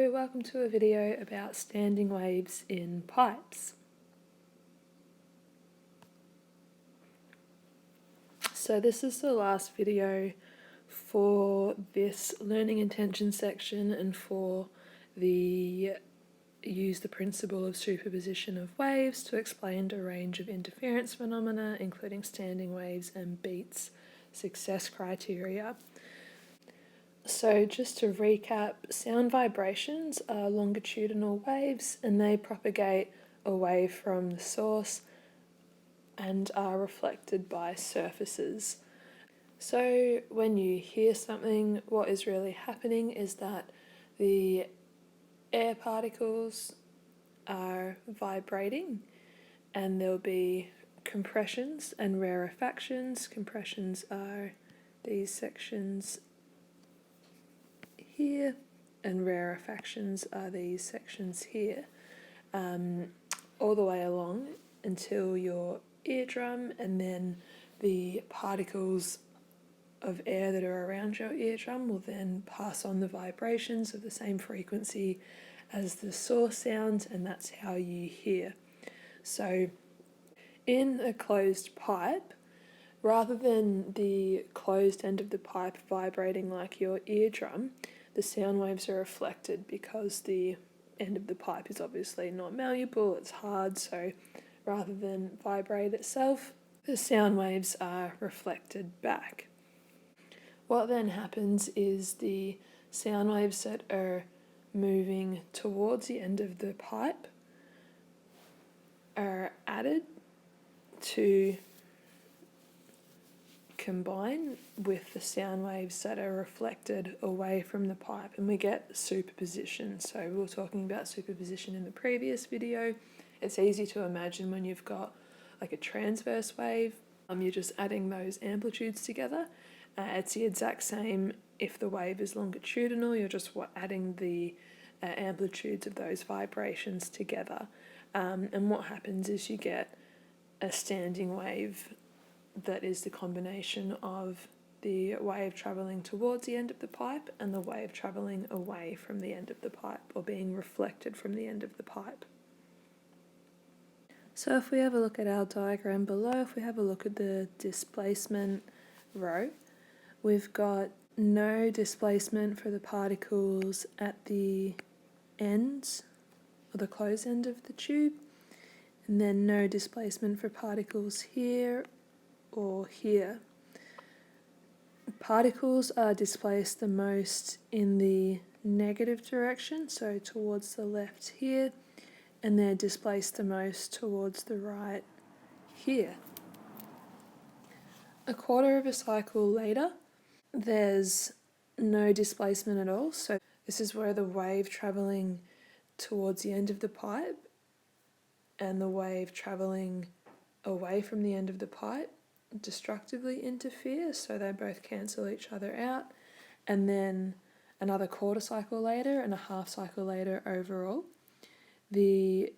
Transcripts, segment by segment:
Hello, welcome to a video about standing waves in pipes. So this is the last video for this learning intention section and for the use the principle of superposition of waves to explain a range of interference phenomena, including standing waves and Beats success criteria. So just to recap, sound vibrations are longitudinal waves and they propagate away from the source and are reflected by surfaces. So when you hear something, what is really happening is that the air particles are vibrating and there'll be compressions and rarefactions. Compressions are these sections here, and rarefactions are these sections here, all the way along until your eardrum, and then the particles of air that are around your eardrum will then pass on the vibrations of the same frequency as the source sound, and that's how you hear. So in a closed pipe, rather than the closed end of the pipe vibrating like your eardrum, the sound waves are reflected because the end of the pipe is obviously not malleable, it's hard, so rather than vibrate itself, the sound waves are reflected back. What then happens is the sound waves that are moving towards the end of the pipe are added to combine with the sound waves that are reflected away from the pipe, and we get superposition. So we were talking about superposition in the previous video. It's easy to imagine when you've got like a transverse wave, you're just adding those amplitudes together. It's the exact same if the wave is longitudinal, you're just adding the amplitudes of those vibrations together. And what happens is you get a standing wave that is the combination of the wave travelling towards the end of the pipe and the wave travelling away from the end of the pipe, or being reflected from the end of the pipe. So if we have a look at our diagram below, if we have a look at the displacement row, we've got no displacement for the particles at the ends, or the closed end of the tube, and then no displacement for particles here or here. Particles are displaced the most in the negative direction, so towards the left here, and they're displaced the most towards the right here. A quarter of a cycle later, there's no displacement at all, so this is where the wave travelling towards the end of the pipe and the wave travelling away from the end of the pipe destructively interfere, so they both cancel each other out, and then another quarter cycle later and a half cycle later overall, the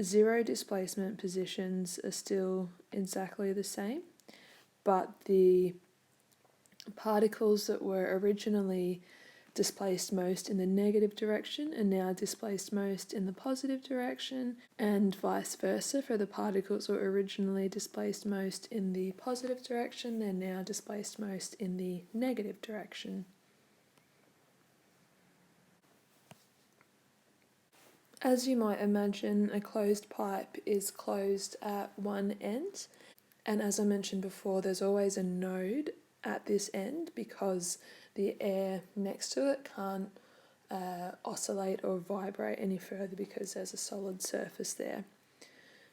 zero displacement positions are still exactly the same, but the particles that were originally displaced most in the negative direction are now displaced most in the positive direction, and vice versa. For the particles that were originally displaced most in the positive direction, they're now displaced most in the negative direction. As you might imagine, a closed pipe is closed at one end, and as I mentioned before, there's always a node at this end because the air next to it can't oscillate or vibrate any further because there's a solid surface there.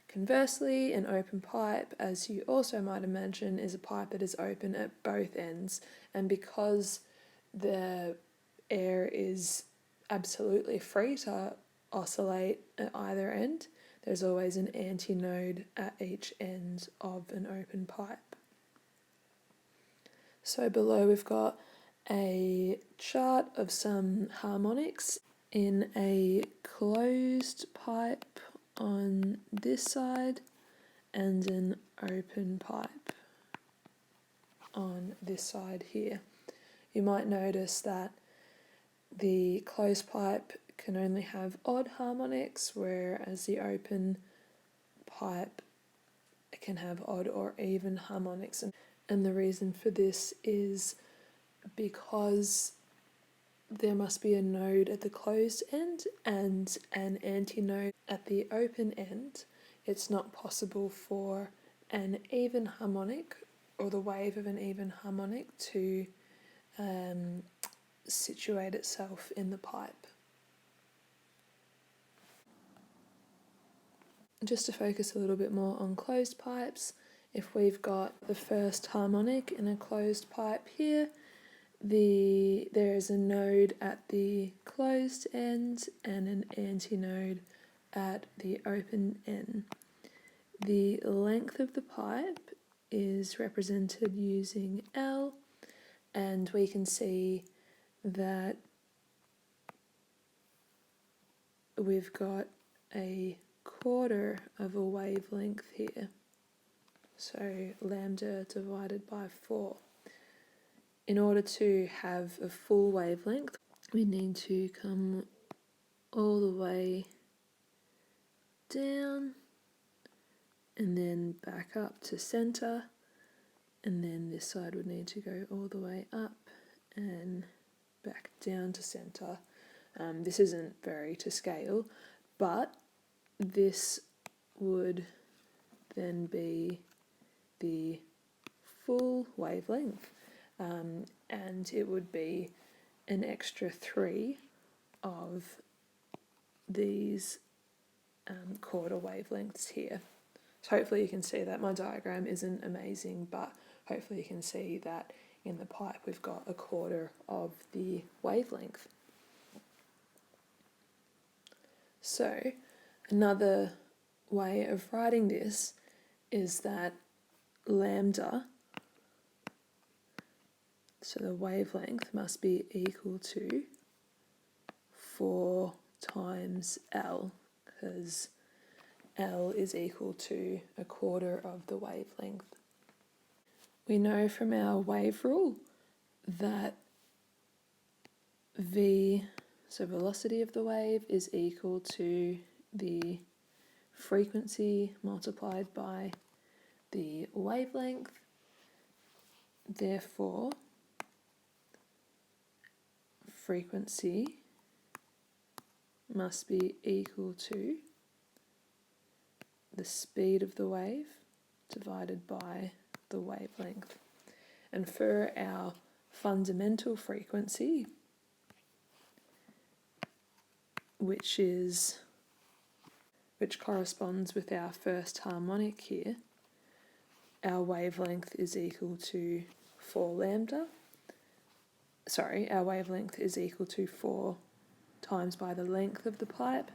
Conversely, an open pipe, as you also might imagine, is a pipe that is open at both ends, and because the air is absolutely free to oscillate at either end, there's always an antinode at each end of an open pipe. So below we've got a chart of some harmonics in a closed pipe on this side and an open pipe on this side here. You might notice that the closed pipe can only have odd harmonics, whereas the open pipe can have odd or even harmonics. And the reason for this is because there must be a node at the closed end and an antinode at the open end. It's not possible for an even harmonic or the wave of an even harmonic to situate itself in the pipe. Just to focus a little bit more on closed pipes, if we've got the first harmonic in a closed pipe here, there is a node at the closed end and an antinode at the open end. The length of the pipe is represented using L, and we can see that we've got a quarter of a wavelength here, so lambda divided by 4. In order to have a full wavelength, we need to come all the way down and then back up to center, and then this side would need to go all the way up and back down to center. This isn't very to scale, but this would then be the full wavelength, and it would be an extra 3 of these quarter wavelengths here. So hopefully you can see that. My diagram isn't amazing, but hopefully you can see that in the pipe we've got a quarter of the wavelength. So another way of writing this is that lambda, so the wavelength, must be equal to 4 times L, because L is equal to a quarter of the wavelength. We know from our wave rule that V, so velocity of the wave, is equal to the frequency multiplied by the wavelength. Therefore, frequency must be equal to the speed of the wave divided by the wavelength. And for our fundamental frequency, which corresponds with our first harmonic here, our wavelength is equal to 4 lambda. Our wavelength is equal to 4 times by the length of the pipe.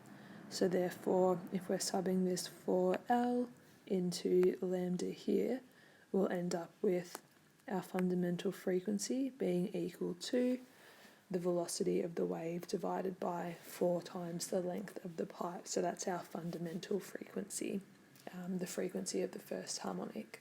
So therefore, if we're subbing this 4L into lambda here, we'll end up with our fundamental frequency being equal to the velocity of the wave divided by 4 times the length of the pipe. So that's our fundamental frequency, the frequency of the first harmonic.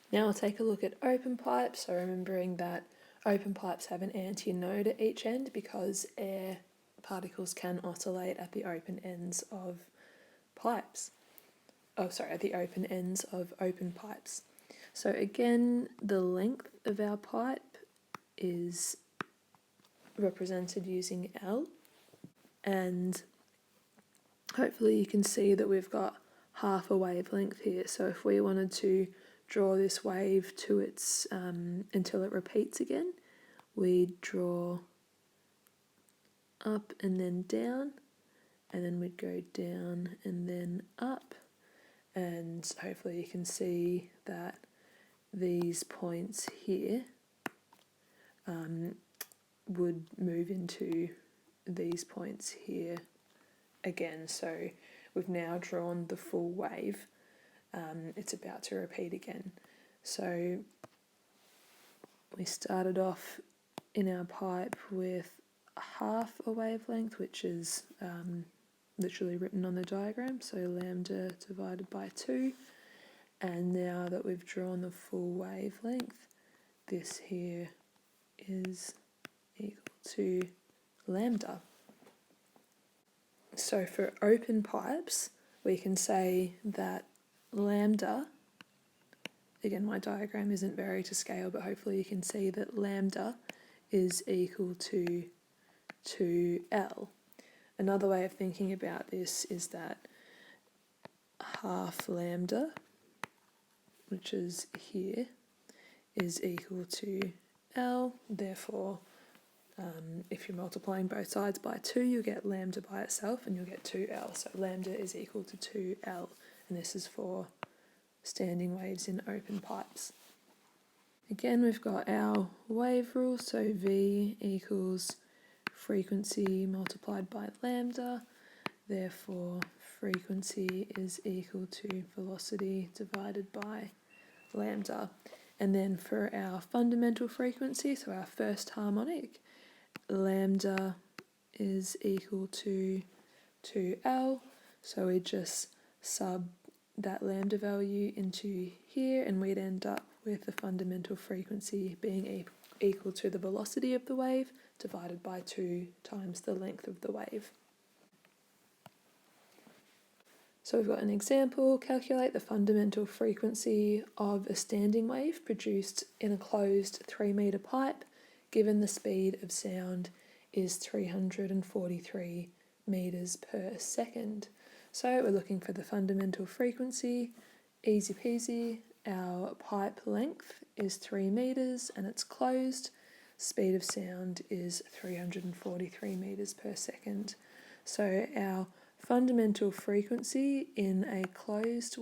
Now we'll take a look at open pipes, so remembering that open pipes have an antinode at each end because air particles can oscillate at the open ends of pipes. At the open ends of open pipes. So again, the length of our pipe is represented using L, and hopefully you can see that we've got half a wavelength here. So if we wanted to draw this wave to its until it repeats again, we'd draw up and then down, and then we'd go down and then up, and hopefully you can see that these points here would move into these points here again. So we've now drawn the full wave. It's about to repeat again. So we started off in our pipe with half a wavelength, which is literally written on the diagram, so lambda divided by 2. And now that we've drawn the full wavelength, this here is equal to lambda. So for open pipes, we can say that lambda, again my diagram isn't very to scale, but hopefully you can see that lambda is equal to 2L. Another way of thinking about this is that half lambda, which is here, is equal to L. Therefore, if you're multiplying both sides by 2, you'll get lambda by itself and you'll get 2L. So lambda is equal to 2L, and this is for standing waves in open pipes. Again, we've got our wave rule, so V equals frequency multiplied by lambda. Therefore, frequency is equal to velocity divided by lambda. And then for our fundamental frequency, so our first harmonic, lambda is equal to 2L. So we just sub that lambda value into here and we'd end up with the fundamental frequency being equal to the velocity of the wave divided by 2 times the length of the wave. So we've got an example: calculate the fundamental frequency of a standing wave produced in a closed 3-metre pipe given the speed of sound is 343 metres per second. So we're looking for the fundamental frequency, easy peasy. Our pipe length is 3 metres and it's closed. Speed of sound is 343 metres per second. So our fundamental frequency in a closed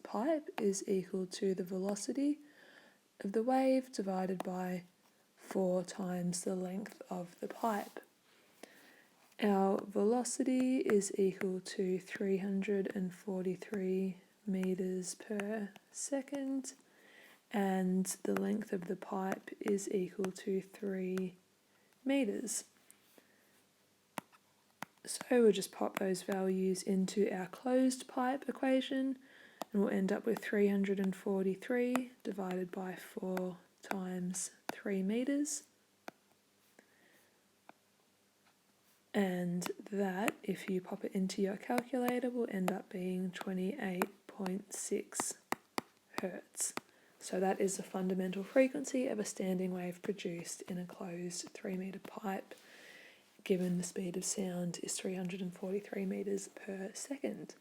pipe is equal to the velocity of the wave divided by 4 times the length of the pipe. Our velocity is equal to 343 metres per second, and the length of the pipe is equal to 3 metres. So we'll just pop those values into our closed pipe equation and we'll end up with 343 divided by 4 times 3 metres. And that, if you pop it into your calculator, will end up being 28.6 Hertz. So that is the fundamental frequency of a standing wave produced in a closed 3-metre pipe, given the speed of sound is 343 metres per second.